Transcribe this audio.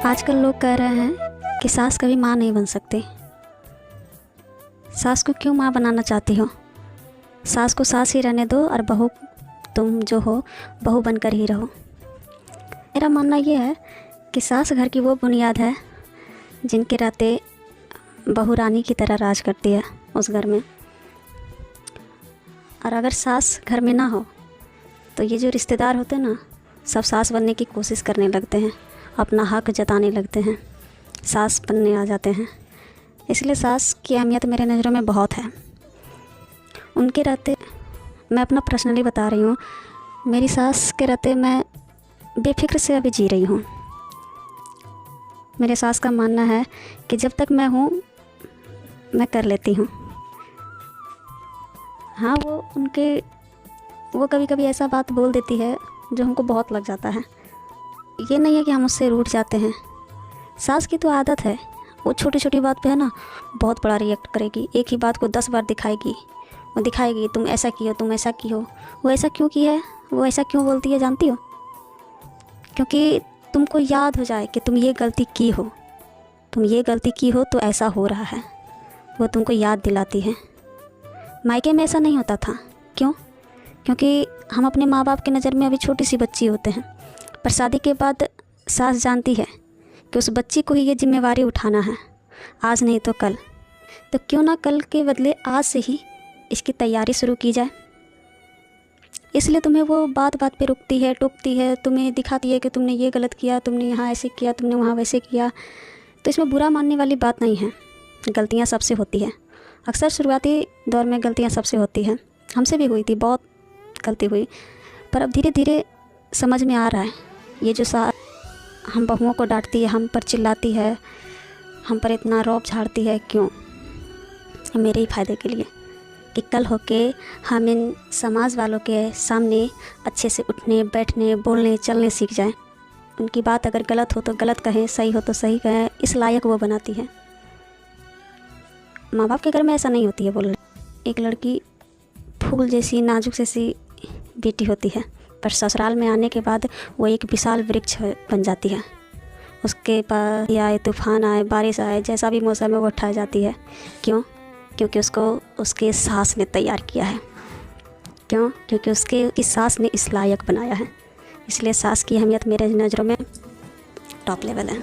आजकल लोग कह रहे हैं कि सास कभी माँ नहीं बन सकती। सास को क्यों माँ बनाना चाहती हो? सास को सास ही रहने दो और बहू तुम जो हो बहू बनकर ही रहो। मेरा मानना ये है कि सास घर की वो बुनियाद है जिनके रहते बहू रानी की तरह राज करती है उस घर में। और अगर सास घर में ना हो तो ये जो रिश्तेदार होते हैं ना, सब सास बनने की कोशिश करने लगते हैं, अपना हक जताने लगते हैं, सास बनने आ जाते हैं। इसलिए सास की अहमियत मेरे नज़रों में बहुत है। उनके रहते, मैं अपना पर्सनली बता रही हूँ, मेरी सास के रहते मैं बेफिक्र से अभी जी रही हूँ। मेरे सास का मानना है कि जब तक मैं हूँ मैं कर लेती हूँ। हाँ, वो कभी कभी ऐसा बात बोल देती है जो हमको बहुत लग जाता है। ये नहीं है कि हम उससे रूठ जाते हैं। सास की तो आदत है, वो छोटी छोटी बात पे है ना बहुत बड़ा रिएक्ट करेगी। एक ही बात को 10 बार दिखाएगी, तुम ऐसा की हो, तुम ऐसा की हो। वो ऐसा क्यों की है, वो ऐसा क्यों बोलती है जानती हो? क्योंकि तुमको याद हो जाए कि तुम ये गलती की हो तो ऐसा हो रहा है। वो तुमको याद दिलाती है। मायके में ऐसा नहीं होता था। क्यों? क्योंकि हम अपने माँ बाप की नज़र में अभी छोटी सी बच्ची होते हैं, पर शादी के बाद सास जानती है कि उस बच्ची को ही ये जिम्मेवारी उठाना है, आज नहीं तो कल। तो क्यों ना कल के बदले आज से ही इसकी तैयारी शुरू की जाए। इसलिए तुम्हें वो बात बात पे रुकती है, टोकती है, तुम्हें दिखाती है कि तुमने ये गलत किया, तुमने यहाँ ऐसे किया, तुमने वहाँ वैसे किया। तो इसमें बुरा मानने वाली बात नहीं है। गलतियाँ सबसे होती है। अक्सर शुरुआती दौर में गलतियाँ सबसे होती हैं। हमसे भी हुई थी, बहुत गलती हुई। पर अब धीरे धीरे समझ में आ रहा है, ये जो हम बहुओं को डांटती है, हम पर चिल्लाती है, हम पर इतना रौब झाड़ती है, क्यों? मेरे ही फ़ायदे के लिए, कि कल होके हम इन समाज वालों के सामने अच्छे से उठने, बैठने, बोलने, चलने सीख जाएं। उनकी बात अगर गलत हो तो गलत कहें, सही हो तो सही कहें, इस लायक वो बनाती है। माँ बाप के घर में ऐसा नहीं होती है बोलने। एक लड़की फूल जैसी, नाजुक जैसी बेटी होती है, पर ससुराल में आने के बाद वो एक विशाल वृक्ष बन जाती है। उसके पास आए तूफान आए, बारिश आए, जैसा भी मौसम है वो उठा जाती है। क्यों? क्योंकि उसको उसके सास ने तैयार किया है। क्यों? क्योंकि उसकी सास ने इस लायक बनाया है। इसलिए सास की अहमियत मेरे नज़रों में टॉप लेवल है।